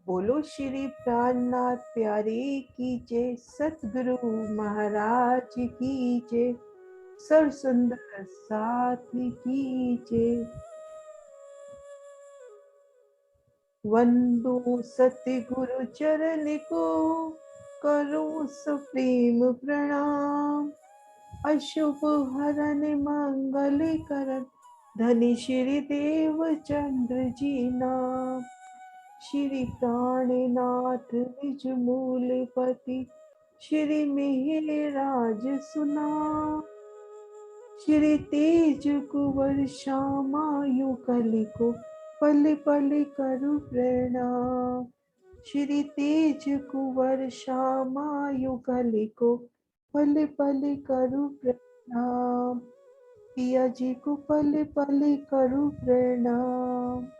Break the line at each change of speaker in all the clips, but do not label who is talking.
बोलो श्री प्राणनाथ प्यारे की जय, सतगुरु महाराज की जय, सर्व सुंदर साथी की जय। वंदो सतगुरु चरण को, करो सप्रेम प्रणाम। अशुभ हरन मंगल करन, धनी श्री देव चंद्र जी नाम। श्री प्राणनाथ निज मूलपति, श्री मेहराज सुना। श्री तेज कुंवर श्यामा यु कलिको, पल पल करु प्रणाम। श्री तेज कुंवर श्यामा यु कलिको, पल पल करु प्रणाम। पिया जी को पल पल करु प्रणाम।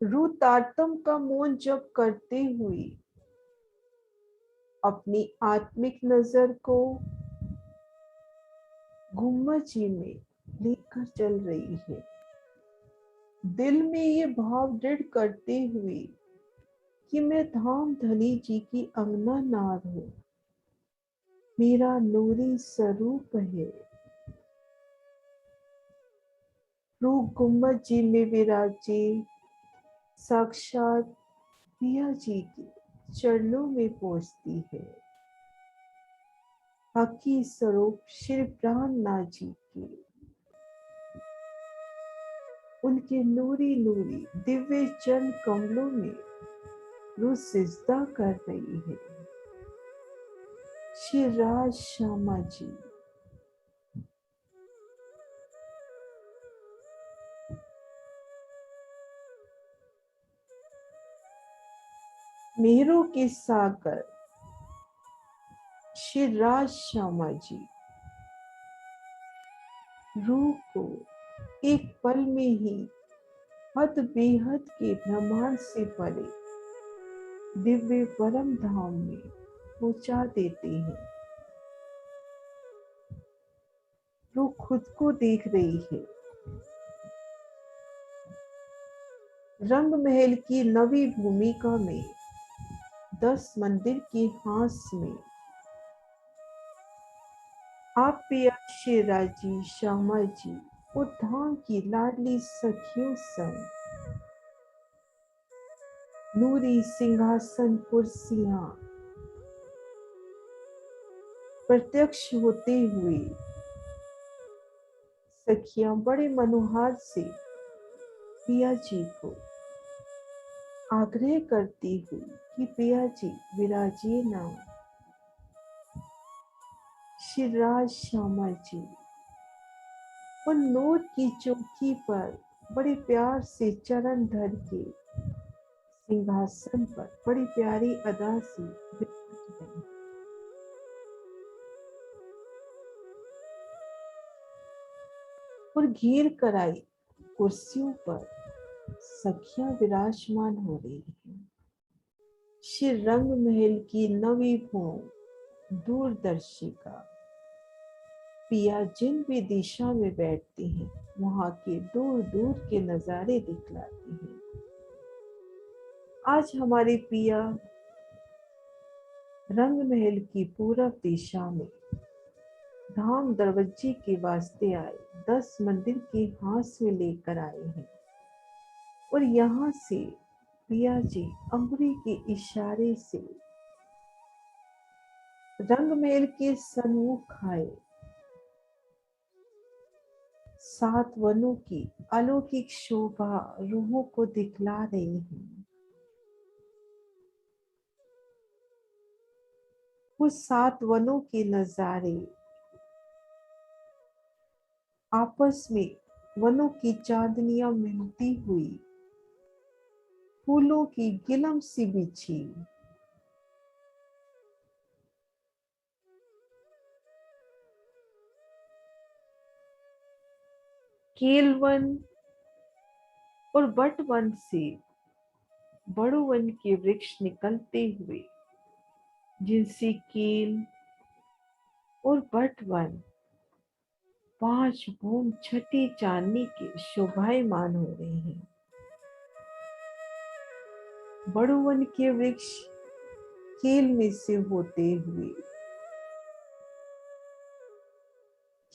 रूतात्म का मौन जप करते हुए अपनी आत्मिक नजर को गुम्बद जी में लेकर चल रही है। दिल में ये भाव दृढ़ करते हुए कि मैं धाम धनी जी की अंगना नार हूँ, मेरा नूरी स्वरूप है। रूप गुम्बद जी में विराजे साक्षात पिया जी के चरणों में पहुंचती है। हकी स्वरूप श्री प्राणनाथ जी के उनके नूरी नूरी दिव्य चरण कमलों में रू सिजदा कर रही है। श्री राज श्यामा जी मेहरों के सागर श्री राज श्यामा जी रूह को एक पल में ही हद बेहद के ब्रह्मांड से परे दिव्य परम धाम में पहुंचा देते हैं। रूह खुद को देख रही है। रंग महल की नवी भूमिका में 10 मंदिर के हास में आप पिया श्री राजी श्यामा जी और धाम की लाडली सखियों संग नूरी सिंहासन कुर्सियां प्रत्यक्ष होते हुए सखियां बड़े मनोहार से पिया जी को आग्रह करती हुई कि पिया जी विराजिए ना। श्री राज श्यामा जी उन नूर की चौकी पर बड़े प्यार से चरण धर के सिंहासन पर बड़ी प्यारी अदा से विराज रही। और घेर कराई कुर्सियों पर सखियां विराजमान हो रही हैं। श्री रंग महल की नवी भूमि दूरदर्शिका पिया जिन भी दिशा में बैठती हैं वहां के दूर दूर के नजारे दिखलाती हैं। आज हमारे पिया रंग महल की पूरब दिशा में धाम दरवाजे के वास्ते आए 10 मंदिर के हाथ में लेकर आए हैं। और यहाँ से पिया जी अंगुरी के इशारे से रंग महल के सन्मुख आए। 7 वनों की अलौकिक शोभा रूहों को दिखला रही है। वो 7 वनों के नजारे आपस में वनों की चांदनियां मिलती हुई, फूलों की गिलम सी बिछी, केलवन और बटवन से बड़ोवन के वृक्ष निकलते हुए, जिनसे केल और बटवन 5 भूम छठी चांदनी के शोभायमान हो रहे हैं। बड़ोवन के वृक्ष केल में से होते हुए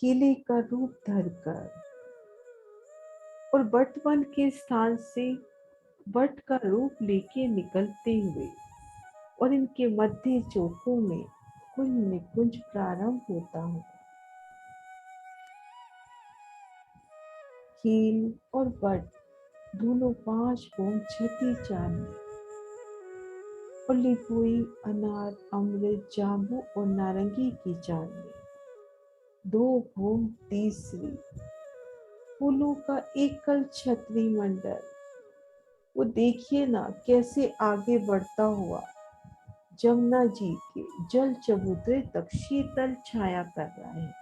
केले का रूप धरकर और बटवन के स्थान से बट का रूप लेके निकलते हुए, और इनके मध्य चौकों में कुंज निकुंज प्रारंभ होता है। केल और बट दोनों 5 भूम छठी चांदनी और लिपुई, अनार, अमृत, जामू और नारंगी की चांदनी 2 भूम तीसरी, फूलों का एकल छतरी मंडल। वो देखिए ना कैसे आगे बढ़ता हुआ जमुना जी के जल चबूतरे तक शीतल छाया कर रहा है।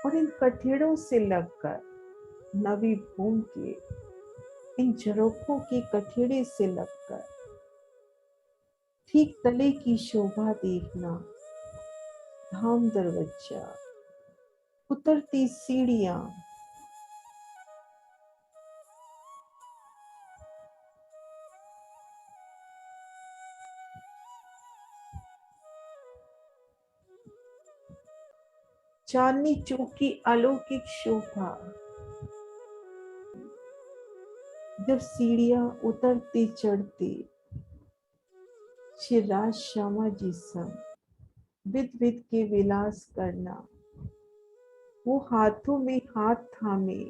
और इन कठेड़ों से लगकर नवी भूम के इन झरोखों के कठेड़े से लगकर ठीक तले की शोभा देखना, धाम दरवाजा, उतरती सीढ़ियां, चांदनी चौक की अलौकिक शोभा। जब सीढ़ियां उतरते चढ़ते श्री राज श्यामा जी संग विद विद के विलास करना, वो हाथों में हाथ थामे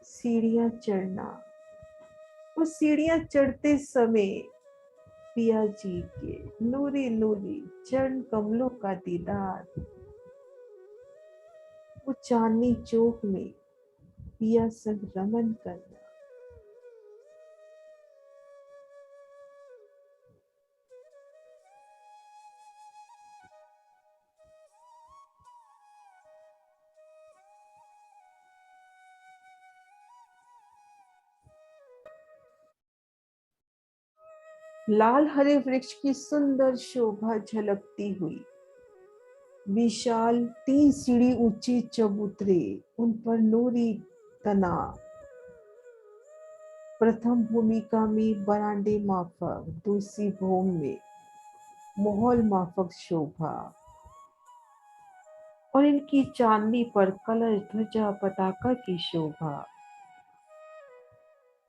सीढ़ियां चढ़ना, वो सीढ़ियां चढ़ते समय पिया जी के नूरी नूरी चरण कमलों का दीदार, वो चांदनी चौक में पिया संग रमन करना। लाल हरे वृक्ष की सुंदर शोभा झलकती हुई, विशाल 3 सीढ़ी ऊंचे चबूतरे, उन पर नूरी तना, प्रथम भूमिका में बरांडे माफक, दूसरी भूमि में माहौल माफक शोभा, और इनकी चांदनी पर कलश ध्वजा पताका की शोभा।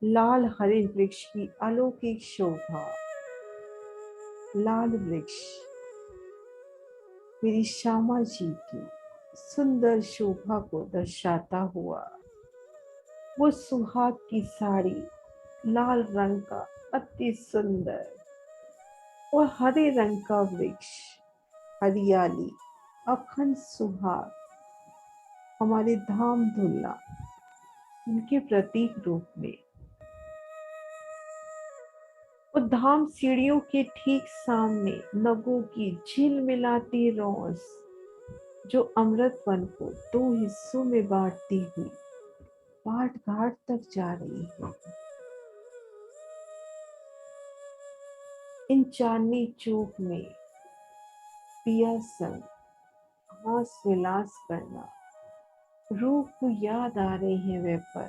लाल हरे वृक्ष की अलौकिक शोभा। लाल वृक्ष मेरी श्यामा जी की सुंदर शोभा को दर्शाता हुआ, वो सुहाग की साड़ी लाल रंग का अति सुंदर, और हरे रंग का वृक्ष, हरियाली, अखंड सुहाग, हमारे धाम धुला उनके प्रतीक रूप में। और धाम सीढ़ियों के ठीक सामने नगों की झिलमिलाती रोस, जो अमृत वन को 2 हिस्सों में बांटती हुई पाट घाट तक जा रही है। इन चांदनी चौक में पिया संग हास विलास करना, रूप को याद आ रहे हैं वे पल,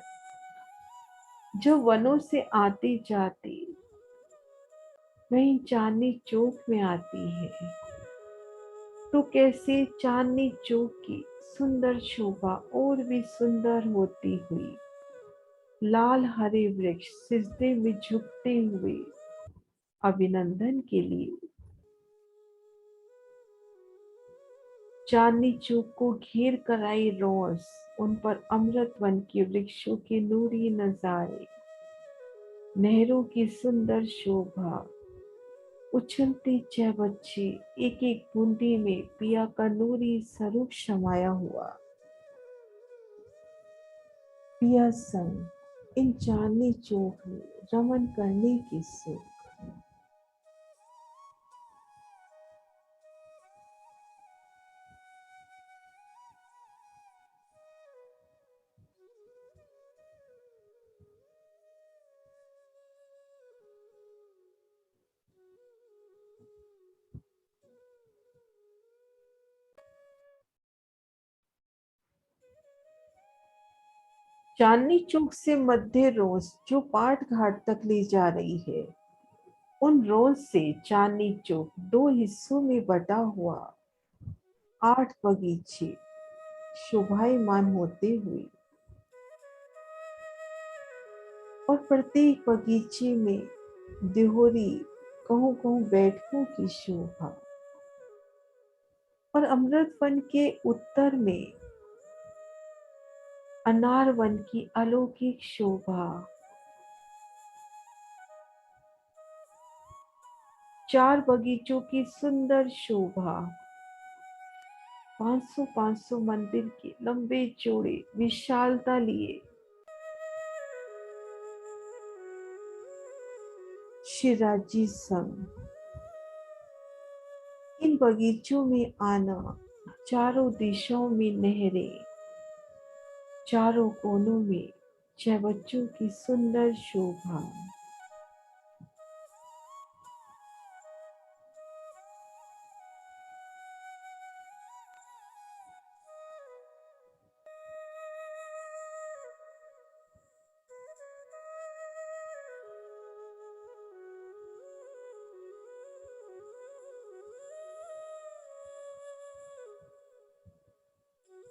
जो वनों से आते जाते वहीं चांदनी चौक में आती है। तो कैसे चांदनी चौक की सुंदर शोभा और भी सुंदर होती हुई, लाल हरे वृक्ष सिजदे में झुकते हुए अभिनंदन के लिए चांदनी चौक को घेर कर आई रोज, उन पर अमृत वन के वृक्षों के नूरी नजारे, नहरों की सुंदर शोभा, उछलते 6 बच्चे, एक एक बूंदी में पिया का नूरी स्वरूप समाया हुआ। पिया संग इन चांदनी चौक में रमन करने की सुख। चांदनी चौक से मध्य रोज जो पाट घाट तक ले जा रही है, उन रोज से चांदनी चौक 2 हिस्सों में बटा हुआ 8 बगीचे शोभायमान होते हुए, और प्रत्येक बगीचे में देहोरी कहूँ कहूँ बैठकों की शोभा, और अमृत वन के उत्तर में अनार वन की अलौकिक शोभा। 4 बगीचों की सुंदर शोभा। 500-500 मंदिर के लंबे चौड़े विशालता लिए शिराजी संग इन बगीचों में आना, चारों दिशाओं में नहरें, चारों कोनों में 6 बच्चों की सुंदर शोभा।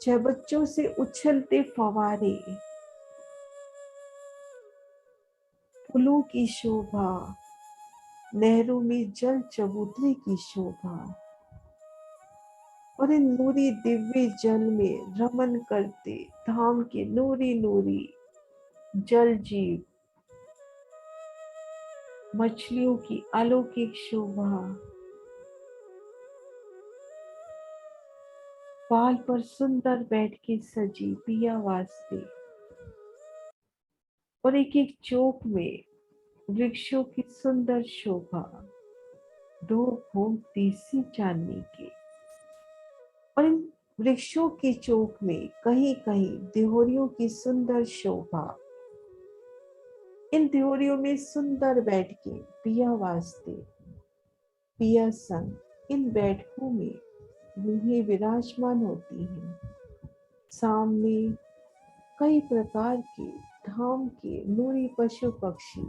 छह बच्चों से उछलते फवारे, फूलों की शोभा, नहरों में जल चबूतरे की शोभा, और इन नूरी दिव्य जल में रमन करते धाम के नूरी नूरी जल जीव, मछलियों की अलौकिक शोभा। पाल पर सुंदर बैठ के सजी पिया वास्ते, और एक एक चौक में वृक्षों की सुंदर शोभा। 2 भोग देसी चांदनी के, और इन वृक्षों की चौक में कहीं कहीं देहोरियों की सुंदर शोभा। इन देहोरियों में सुंदर बैठकें पिया वास्ते, पिया संग इन बैठकों में रूहें विराजमान होती हैं। सामने कई प्रकार के धाम के नूरी पशु पक्षी,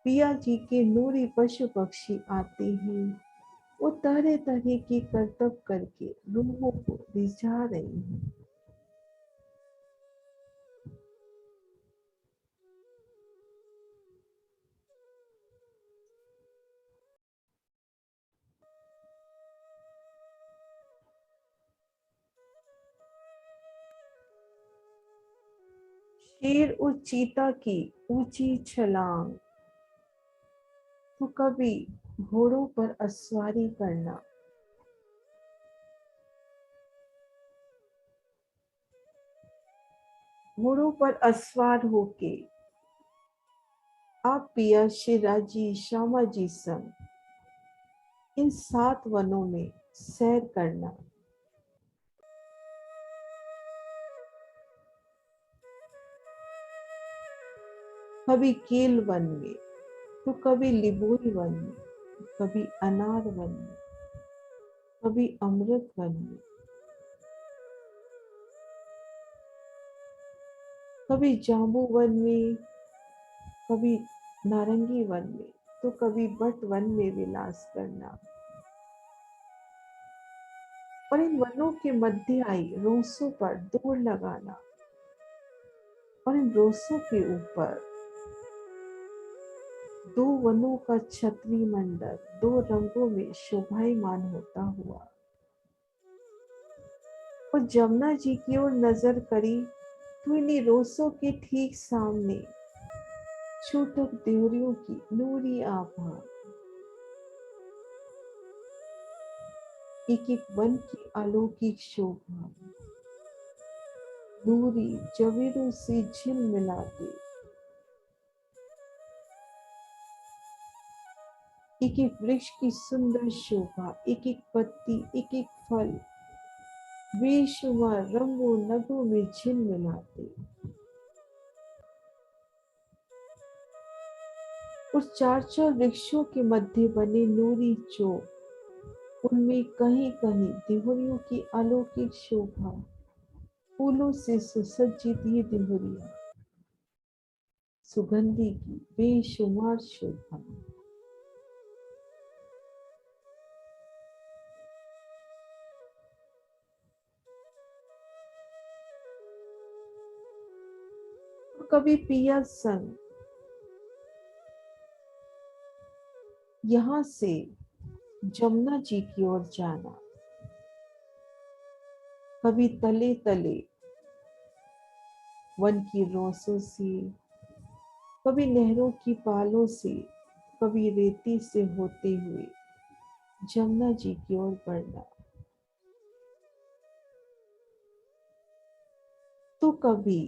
पिया जी के नूरी पशु पक्षी आते हैं। वो तरह तरह के करतब करके रूहों को रिझा रहे हैं। शेर और चीता की ऊंची छलांग, तो कभी घोड़ों पर अस्वारी करना, घोड़ों पर अस्वार होके आप पिया शिराजी श्यामा जी संग इन 7 वनों में सैर करना। कभी केल वन में, तो कभी लिबोई वन में, कभी अनार वन में, कभी अमृत वन में, कभी जांबू वन में, कभी नारंगी वन में, तो कभी बट वन में विलास करना। और इन वनों के मध्य आई रोसों पर दौड़ लगाना, और इन रोसों के ऊपर 2 वनों का छतरी मंडल 2 रंगों में शोभायमान होता हुआ। और जमुना जी की ओर नजर करी तो इन्हीं रोसों के ठीक सामने छूटक देवरियों की नूरी आभा, एक एक वन की अलौकिक शोभा नूरी जवेरों से झिलमिलाते, एक एक वृक्ष की सुंदर शोभा, एक एक पत्ती, एक एक फल बेशुमार रंगों नगों में झिलमिलाते। उस चार चार वृक्षों के मध्य बने नूरी चौक, उनमें कहीं कहीं दिहुरियों की अलौकिक शोभा, फूलों से सुसज्जित ये दिहुरियां सुगंधि की बेशुमार शोभा। कभी पिया संग यहाँ से जमुना जी की ओर जाना, कभी तले तले वन की रोसों से, कभी नहरों की पालों से, कभी रेती से होते हुए जमुना जी की ओर बढ़ना, तो कभी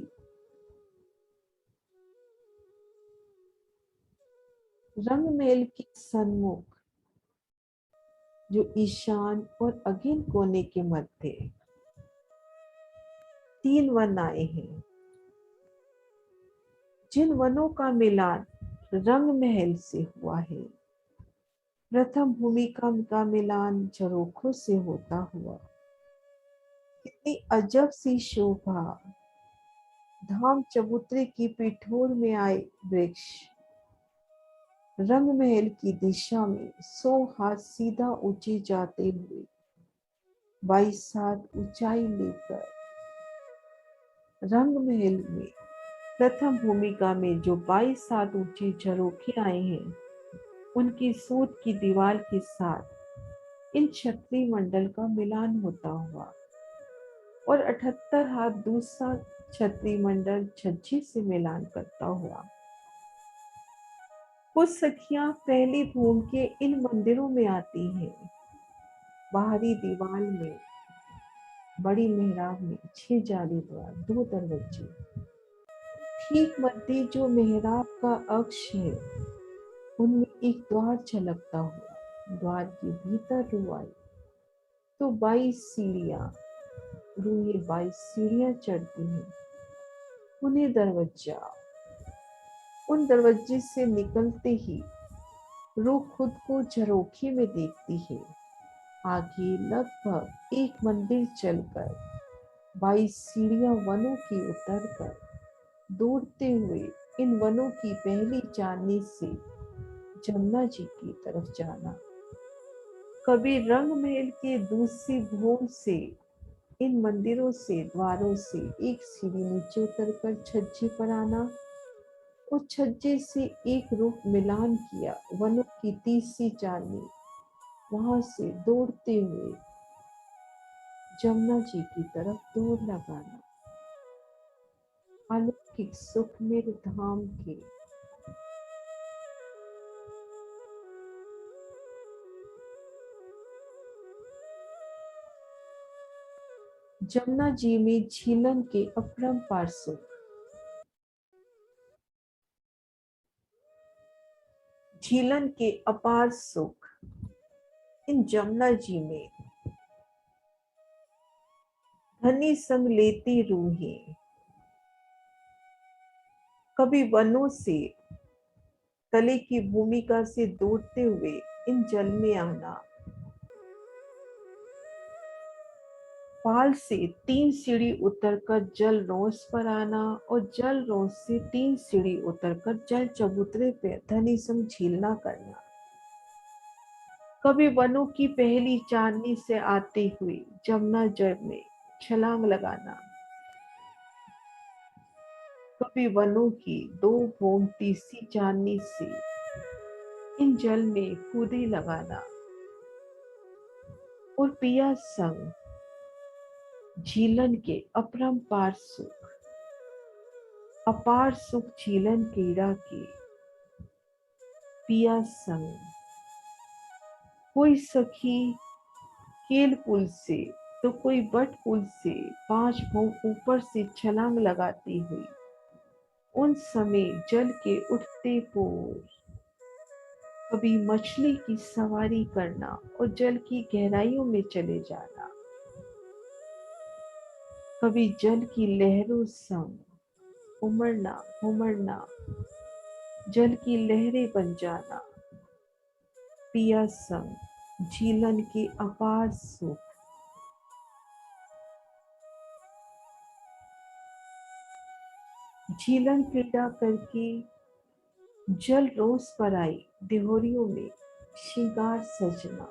रंग महल के सन्मुख जो ईशान और अगेन कोने के मध्य 3 वन आए हैं, जिन वनों का मिलान रंग महल से हुआ है। प्रथम भूमिका का मिलान झरोखों से होता हुआ, कितनी अजब सी शोभा, धाम चबूतरे की पिठोर में आए वृक्ष रंग महल की दिशा में 100 हाथ सीधा ऊंचे जाते हुए 22 हाथ ऊंचाई लेकर रंग महल में प्रथम भूमिका में जो 22 हाथ ऊंचे झरोखे आए हैं, उनकी सूत की दीवार के साथ इन छत्री मंडल का मिलान होता हुआ और 78 हाथ दूसरा छत्री मंडल छज्जे से मिलान करता हुआ कुछ सखियां पहली भूमि के इन मंदिरों में आती हैं। बाहरी दीवार में बड़ी मेहराब में 6 जाली द्वार, 2 दरवाजे, ठीक मध्य जो मेहराब का अक्ष है, उनमें एक द्वार झलकता हुआ, द्वार के भीतर रू आई तो 22 सीढ़ियां, रू ये 22 सीढ़ियां चढ़ती हैं, उन्हें दरवाजा, उन दरवाजे से निकलते ही रूह खुद को झरोखे में देखती है। आगे लगभग 1 मंदिर चलकर 22 सीढ़ियां वनों की उतरकर दौड़ते हुए इन वनों की पहली चांदनी से जमुना जी की तरफ जाना, कभी रंग महल के दूसरी भूमि से इन मंदिरों से द्वारों से एक सीढ़ी नीचे उतरकर छज्जे पर आना, उस छज्जे से एक रुख मिलान किया वनों की तीसरी चांदनी, वहां से दौड़ते हुए जमुना जी की तरफ दौड़ लगाना। अलौकिक सुख मेरे धाम के जमुना जी में झीलन के अपरंपार सुख, झीलन के अपार सुख इन जमुना जी में धनी संग लेती रूहें, कभी वनों से तले की भूमिका से दौड़ते हुए इन जल में आना, पाल से 3 सीढ़ी उतरकर जल रोस पर आना और जल रोस से 3 सीढ़ी उतरकर जल चबूतरे पे धनी संग झीलना करना, कभी वनों की पहली चांदनी से आते हुए जमुना जल में छलांग लगाना, कभी वनों की 2 भूम तीसरी चांदनी से इन जल में कूदे लगाना और पिया संग झीलन के अपरंपार सुख, अपार सुख झीलन क्रीड़ा के पिया संग कोई सखी केल पुल से तो कोई बट पुल से 5 भों ऊपर से छलांग लगाती हुई उन समय जल के उठते पोर, कभी मछली की सवारी करना और जल की गहराइयों में चले जाना, कभी जल की लहरों संग उमड़ना उमड़ना, जल की लहरें बन जाना, पिया संग झीलन के अपार सुख। झीलन क्रीड़ा करके जल रोस पर आई देहोरियों में श्रृंगार सजना,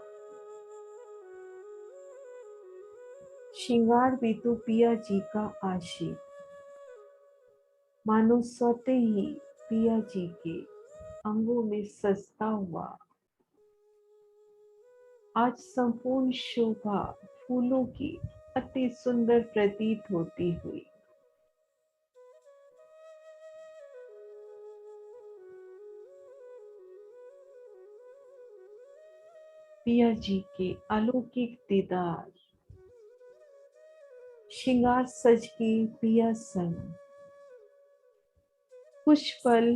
श्रृंगार भी तो पिया जी का आशिक, मानो सोते ही पिया जी के अंगों में सजता हुआ। आज संपूर्ण शोभा फूलों की अति सुंदर प्रतीत होती हुई। पिया जी के अलौकिक दीदार, श्रृंगार सज के पिया संग कुछ पल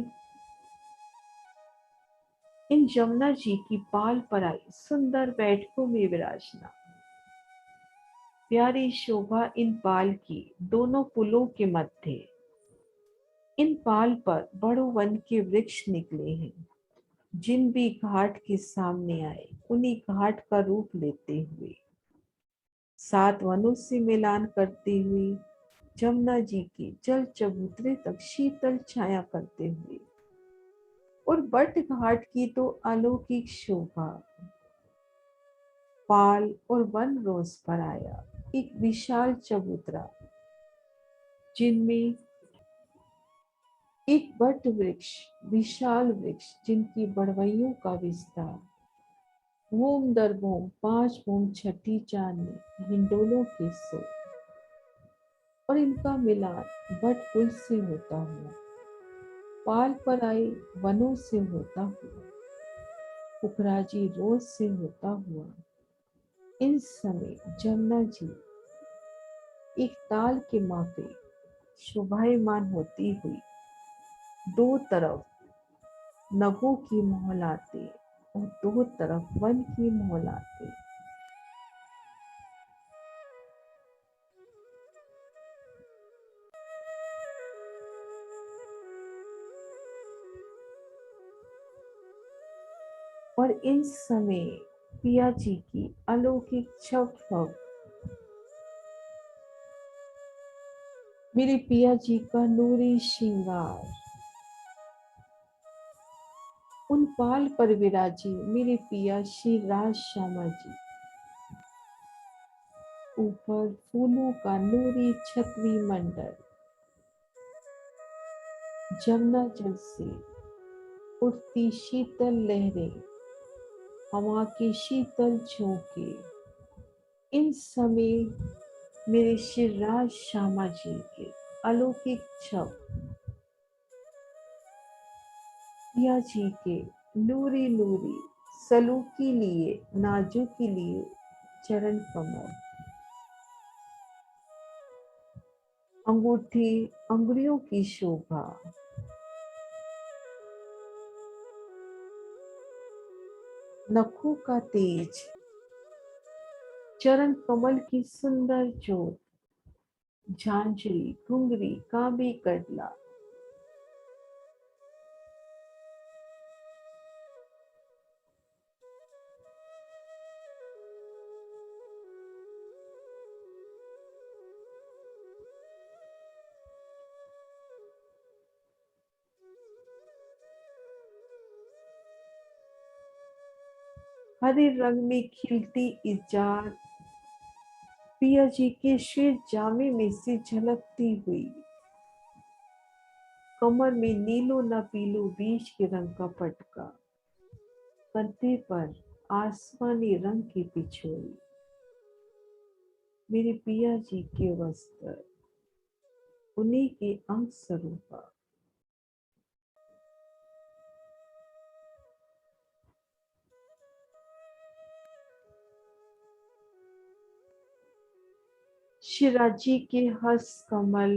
इन जमुना जी की पाल पर आई सुंदर बैठकों में विराजना। प्यारी शोभा इन पाल की दोनों पुलों के मध्य। इन पाल पर बड़ो वन के वृक्ष निकले हैं, जिन भी घाट के सामने आए उन्हीं घाट का रूप लेते हुए, 7 वनों से मिलान करते हुए, जमुना जी के जल चबूतरे तक शीतल छाया करते हुए, और बट घाट की तो अलौकिक शोभा। पाल और वन रोज पर आया एक विशाल चबूतरा, जिनमें एक बट वृक्ष, विशाल वृक्ष जिनकी बढ़वइयों का विस्तार भूम दर भूम 5 भूम छठी चांद में हिंडोलों के सो, और इनका मिलान बट पुल से होता हुआ, पाल पर आए वनों से होता हुआ, पुखराजी रोज से होता हुआ, इन समय जमुना जी एक ताल के मापे शोभायमान होती हुई दो तरफ नगों की मोहलाते और दो तरफ वन की मोहलाते। और इन समय पिया जी की अलौकिक छप, मेरे पिया जी का नूरी श्रृंगार, उन पाल पर विराजी मेरे पिया श्री राज श्यामा जी, ऊपर फूलों का नूरी छतरी मंडल, जमुना जल से उठती शीतल लहरें, हवा के शीतल झोंके, इन समय मेरे श्री राज श्यामा जी के अलौकिक छप, पिया जी के नूरी नूरी सलूकी लिए नाजुकी लिए चरण कमल, अंगूठी अंगुलियों की शोभा, नखों का तेज, चरण कमल की सुंदर जोत, झांझरी घुंगरी काबी कड़ला, हरे रंग में खिलती इजार, पिया जी के श्वेत जामे में से झलकती हुई, कमर में नीलो न पीलो बीज के रंग का पटका, कंधे पर आसमानी रंग की पिछोई, मेरे पिया जी के वस्त्र उन्हीं के अंग स्वरूपा। शिराजी के हस कमल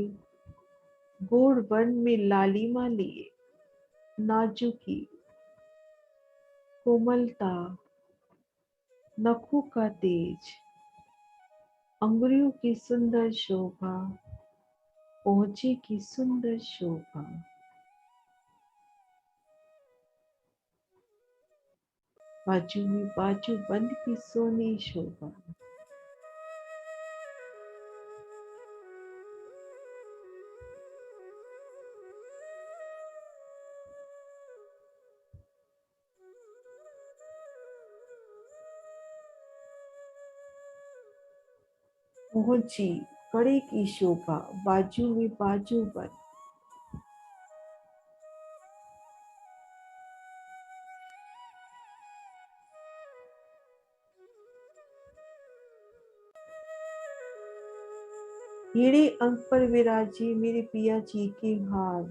गोड़ वर्ण में लालिमा लिए, नाजुकी कोमलता, नखों का तेज, अंगुलियों की सुंदर शोभा, पहुंचे की सुंदर शोभा, बाजू में बाजू बंद की सोनी शोभा। पहुंची कड़े की शोभा, बाजू में बाजू बंद। हीरे अंक पर विराजे मेरे पिया जी के हार,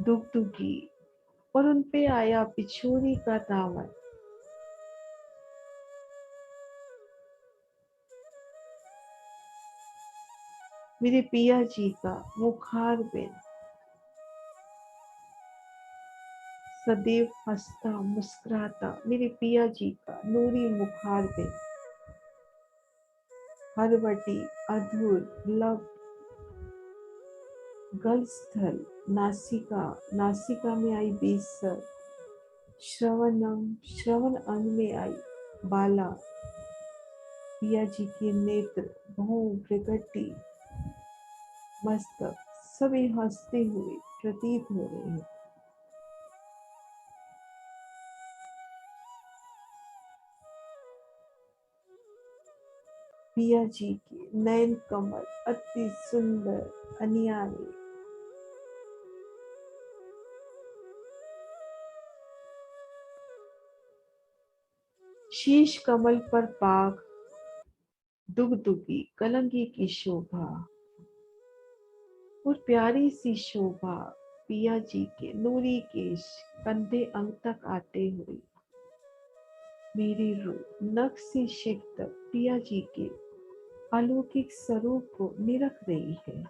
डुगडुगी और उन पे आया पिछोरी का दामन। मेरे पिया जी का मुखार बिन, सदैव हंसता मुस्कुराता मेरे पिया जी का नूरी मुखार बिन। हरवटी अधूर लब गलस्थल, नासिका नासिका में आई बेसर, श्रवण अंग में आई बाला, पिया जी के नेत्र भौं प्रगति मस्तक सभी हंसते हुए प्रतीत हो रहे हैं। पिया जी के नयन कमल अति सुंदर अनियारे, शीश कमल पर पाक दुगदुगी कलंगी की शोभा और प्यारी सी शोभा, पिया जी के नूरी केश कंधे अंग तक आते हुए मेरी रूह नख से शिख तक पिया जी के अलौकिक स्वरूप को निरख रही है।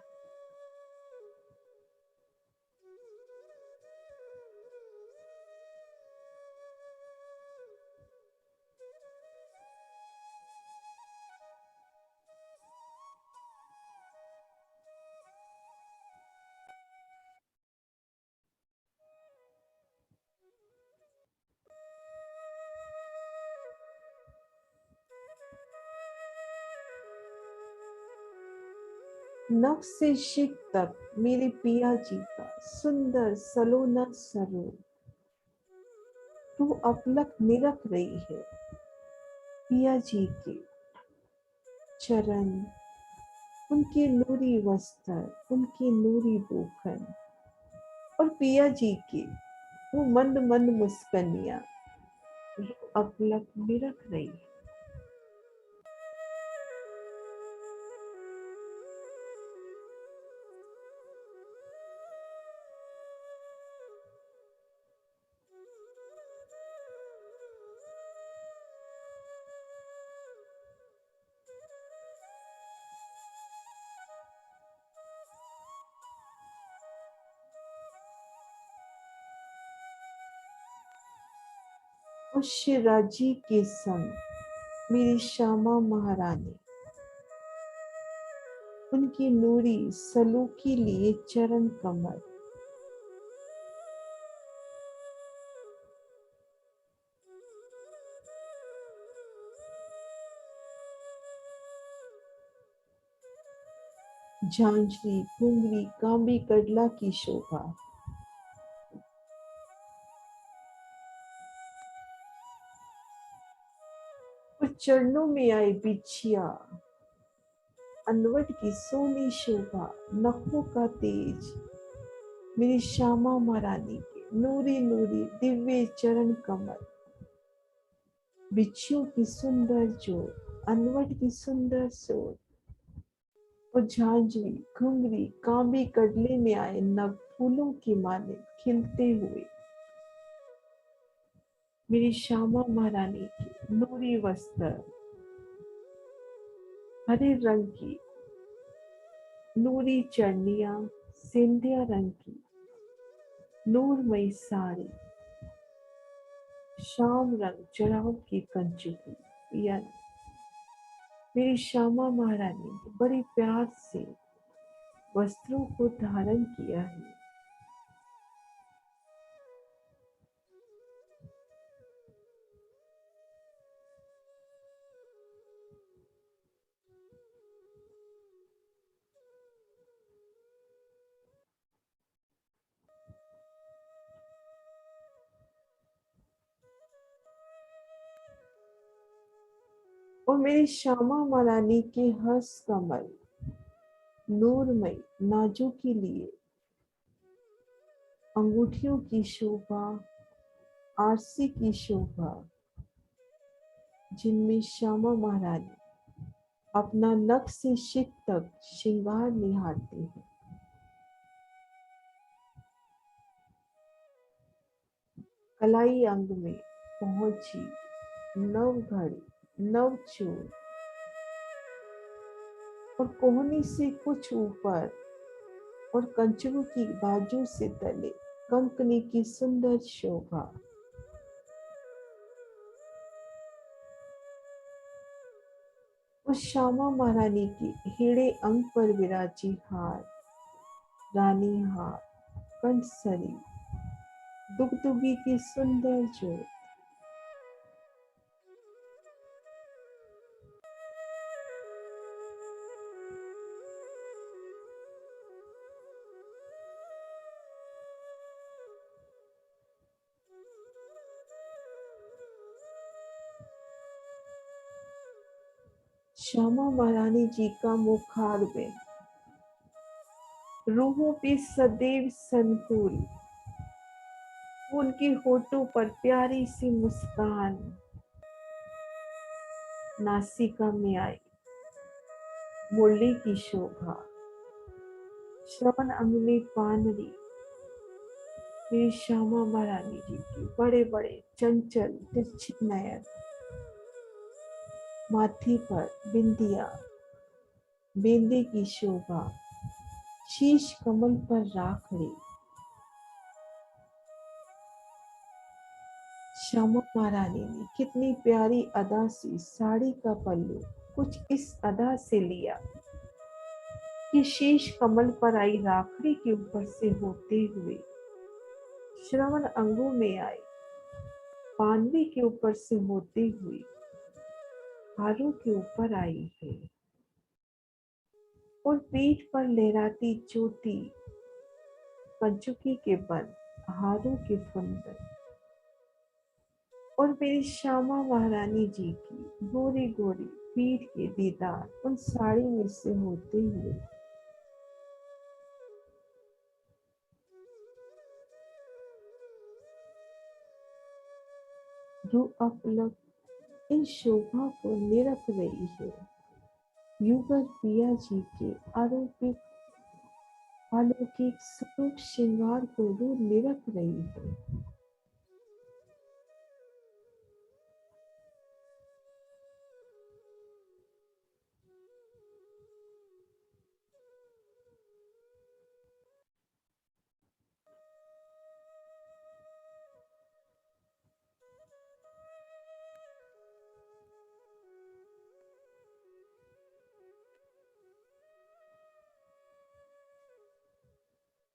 नख से शिख तक मेरे पिया जी का सुंदर सलोना स्वरूप तू अपलक निरख रही है। पिया जी के चरण, उनके नूरी वस्त्र, उनकी नूरी बोखन और पिया जी की वो मंद मंद मुस्कनिया अपलक निरख रही है। और शिराजी के संग मेरी श्यामा महारानी, उनकी नूरी सलूकी लिए चरण कमल, झांझरी घुंगरी कांबी कड़ला की शोभा, और चरणों में आई बिछिया अनवट की सोनी शोभा, नखों का तेज मेरी श्यामा महारानी के नूरी नूरी दिव्य चरण कमल, बिच्छियों की सुंदर जोड़, अनवट की सुंदर सोच और झांझरी घुंगरी कांबी कड़ले में आए नव फूलों की माने खिलते हुए मेरी श्यामा महारानी की नूरी वस्त्र, हरे रंग की नूरी चढ़निया, सिंधिया रंग की नूरमयी साड़ी, शाम रंग चढ़ाव की कंचुकी, या मेरी श्यामा महारानी ने बड़ी प्यार से वस्त्रों को धारण किया है। और मेरी श्यामा महारानी के हंस कमल नूरमयी नाजों के लिए अंगूठियों की शोभा, आरसी की शोभा, जिनमें श्यामा महारानी अपना नख से शिख तक श्रृंगार निहारती है। कलाई अंग में पहुंची नव घड़ी, नव चूड़ और कोहनी से कुछ ऊपर और कंचुओं की बाजू से तले कंकनी की सुंदर शोभा। उस श्यामा महारानी की हेड़े अंग पर विराजी हार, रानी हार, कंठसरी, दुगदुगी की सुंदर जोत। श्यामा महारानी जी का मुखार में रूहों पे सदैव संकुल, उनके होठों पर प्यारी सी मुस्कान, नासिका में आई मुरली की शोभा, श्रवण अंग में पानरी। मेरी श्यामा महारानी जी की बड़े बड़े चंचल तिरछे नयन, माथे पर बिंदिया, बेंदे की शोभा, शीश कमल पर राखड़ी। श्यामा महारानी ने कितनी प्यारी अदा से साड़ी का पल्लू कुछ इस अदा से लिया कि शीश कमल पर आई राखड़ी के ऊपर से होते हुए श्रवण अंगों में आई पानवी के ऊपर से होते हुए हारों के ऊपर आई है और पीठ पर लहराती चोटी, कंचुकी के बन, हारों के फंदन। और मेरी श्यामा महारानी जी की गोरी गोरी पीठ के दीदार उन साड़ी में से होते हुए जो अपलक इन शोभा को निरख रही है, युगल पिया जी के आरोपित अलौकिक स्वरूप श्रृंगार को वो निरख रही है।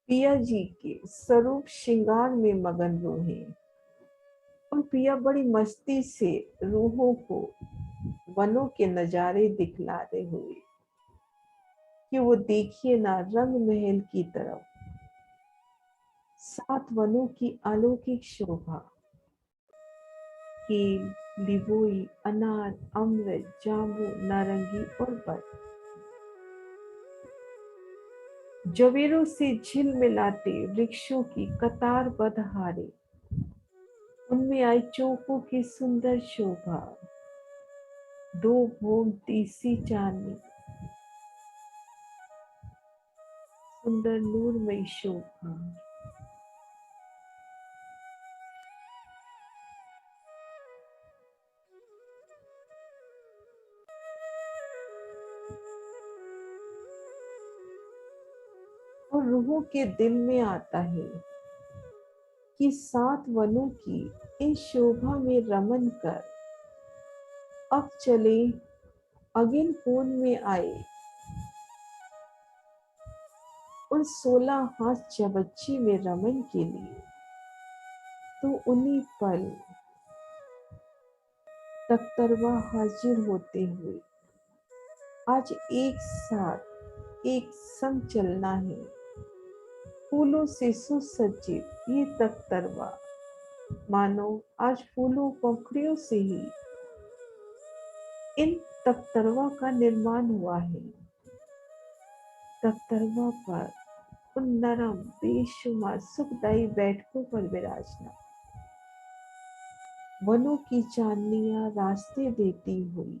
पिया जी के स्वरूप श्रृंगार में मगन रूहे और पिया बड़ी मस्ती से रूहों को वनों के नजारे दिखलाते हुए कि वो देखिए ना रंग महल की तरफ, 7 वनों की अलौकिक शोभा, केल, लिबोई, अनार, अमृत, जामू, नारंगी और बट जवेरों से झिलमिलाते वृक्षों की कतारबद्ध हारे, उनमें आई चौकों की सुंदर शोभा, 2 भोग तीसी चांदनी, सुंदर नूरमयी शोभा। और रूहों के दिल में आता है कि 7 वनों की इन शोभा में रमन कर अब चले अगिन कोण में आए उन 16 हाथ चबच्चे में रमन के लिए। तो उन्हीं पल तख्तरवा हाजिर होते हुए आज एक साथ एक संग चलना है। फूलों से सुसज्जित ये तख्तरवा मानो आज फूलों पंखुड़ियों से ही इन तख्तरवा का निर्माण हुआ है। तख्तरवा पर उन नरम बेशुमार सुखदायी बैठकों पर विराजना, वनों की चांदनियां रास्ते देती हुई,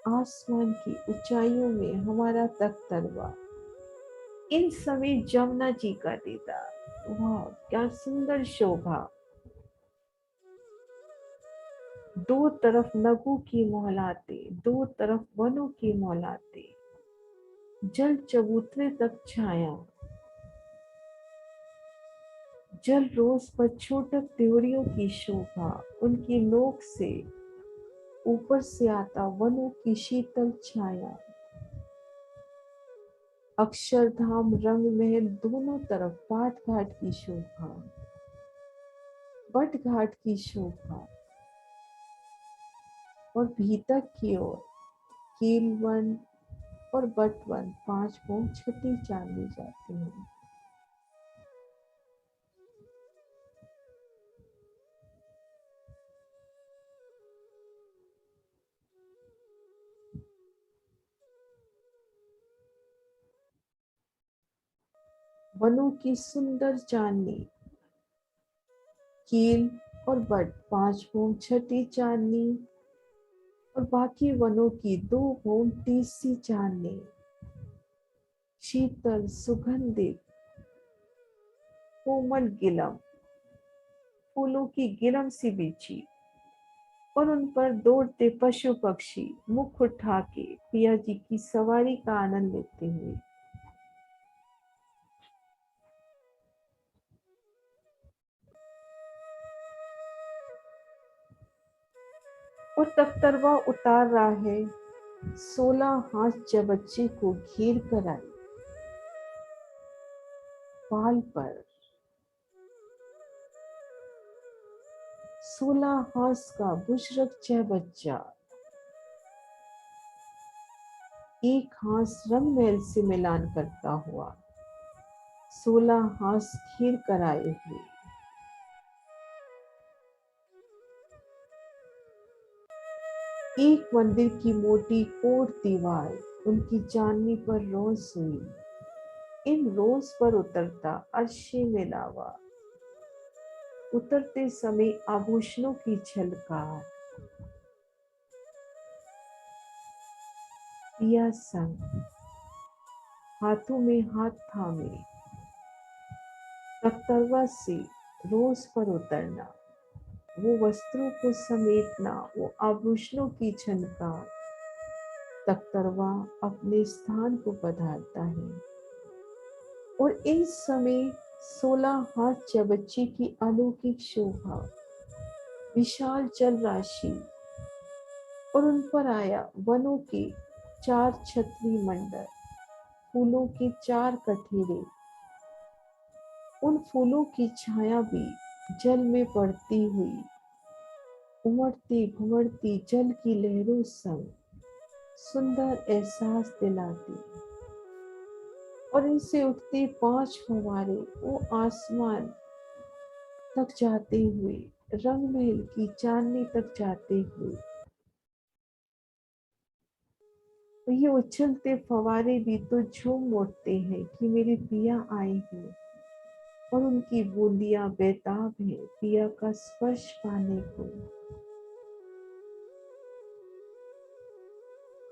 आसमान की ऊंचाइयों में हमारा तख्तरवा इन समय जमुना जी का देता। वाह क्या सुंदर शोभा। दो तरफ नगों की मोहलाते, दो तरफ वनों की मोहलाते, जल चबूतरे तक छाया, जल रोज पर छोटक त्योरियों की शोभा, उनकी नोक से ऊपर से आता वनों की शीतल छाया, अक्षरधाम रंग महल दोनों तरफ पाट घाट की शोभा, बट घाट की शोभा, और भीतर की ओर कीलवन और बटवन 5 पोंख छठी चांदी जाती है। वनों की सुंदर चांदनी, कील और बट 5 पोंख छठी चांदनी, और बाकी वनों की 2 पोंख तीसरी चांदनी, शीतल सुगंधित कोमल गिलम, फूलों की गिलम सी बिछी, और उन पर दौड़ते पशु पक्षी मुख उठा के पिया जी की सवारी का आनंद लेते हुए। और तख्तरवा उतार रहा है 16 हाथ चबच्चे को घेर कर आई पाल पर। 16 हाथ का बुशरक चबच्चा एक हाथ रंग महल से मिलान करता हुआ 16 हाथ घेर कर आए हुए। एक मंदिर की मोटी कोट दीवार उनकी चांदनी पर रोज हुई। इन रोज पर उतरता अर्शे में लावा, उतरते समय आभूषणों की झलकार, पिया संग हाथों में हाथ थामे तख्तरवा से रोज पर उतरना, वो वस्त्रों को समेटना, वो आभूषणों की झनकार, तख्तरवा अपने स्थान को पधारता है। और इस समय 16 हाथ चबच्चे की अलौकिक शोभा, विशाल जल राशि, और उन पर आया वनों के 4 छतरी मंडल, फूलों के 4 कठेरे, उन फूलों की छाया भी जल में पड़ती हुई उमड़ती घुमड़ती जल की लहरों संग सुंदर एहसास दिलाती। और इनसे उठते 5 फव्वारे वो आसमान तक जाते हुए, रंग महल की चांदनी तक जाते हुए, और ये उछलते फव्वारे भी तो झूम उठते हैं कि मेरे पिया आए हैं, और उनकी बूंदियां बेताब है पिया का स्पर्श पाने को।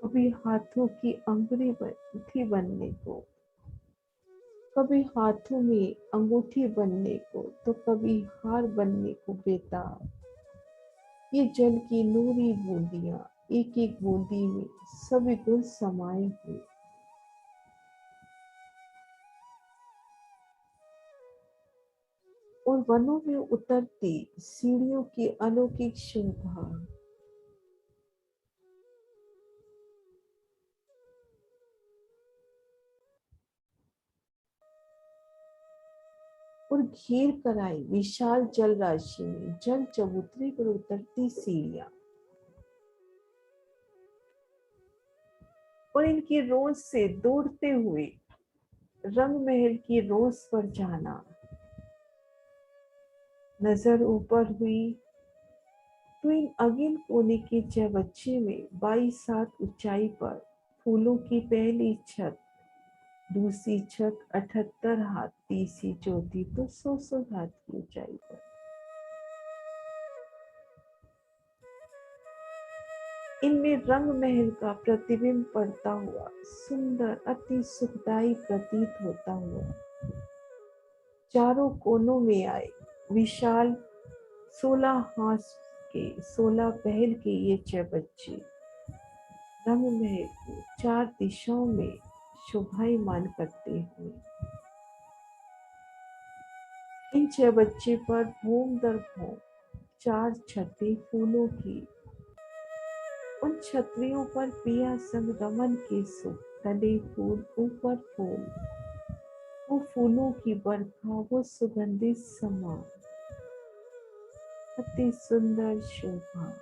कभी हाथों की अंगूठी बनने को, कभी हाथों में अंगूठी बनने को, तो कभी हार बनने को बेताब। ये जल की नूरी बूंदियां एक एक बूंदी में सभी गुण समाये हुए, और वनों में उतरती सीढ़ियों की अलौकिक शोभा। और घेर कर आई विशाल जल राशि में जल चबूतरे पर उतरती सीढ़ियां। और इनकी रोज से दौड़ते हुए रंग महल की रोज पर जाना। नजर ऊपर हुई तो इन अगिन कोने के चौबच्चे में 22 हाथ ऊंचाई पर फूलों की पहली छत, दूसरी छत 78 हाथ, तीसरी चौथी तो 100 हाथ की ऊंचाई पर। इनमें रंग महल का प्रतिबिंब पड़ता हुआ सुंदर अति सुखदायी प्रतीत होता हुआ चारों कोनों में आए विशाल 16 हाथ के 16 पहल के ये चौबच्चे रंग महल को 4 दिशाओं में शोभायमान करते हुए इन चौबच्चे पर भूम दर भूम 4 छतें फूलों की। उन छतरियों पर पिया संग रमन के सुख, तले फूल ऊपर फूल, वो फूलों की बरखा, वो सुगंधित समा, अति सुंदर शोभा।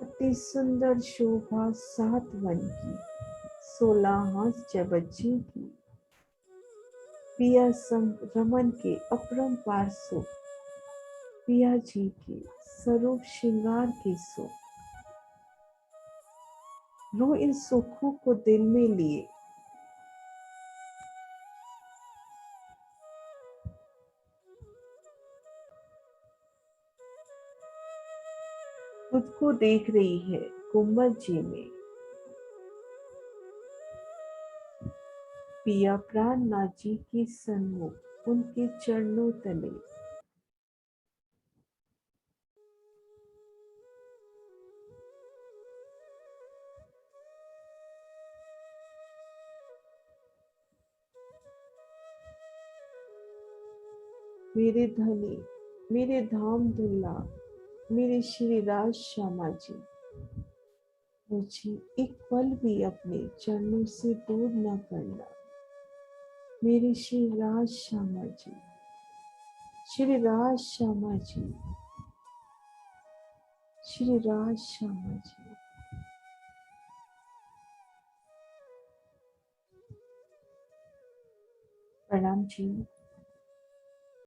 अति सुंदर शोभा 7 वन की, 16 हाथ चौबच्चे की, पिया संग रमन के अपरंपार सुख, पिया जी के स्वरूप श्रृंगार के सुख। रो इन सुखों को दिल में लिए खुद को देख रही है गुम्बद जी में। पिया प्राणनाथ जी के सन्मुख उनके चरणों तले मेरे धनी, मेरे धाम दुल्ला, मेरे श्री राज श्यामा जी, मुझे एक पल भी अपने चरणों से दूर न करना। मेरे श्री राज श्यामा जी, श्री राज श्यामा जी, श्री राज श्यामा जी। प्रणाम जी।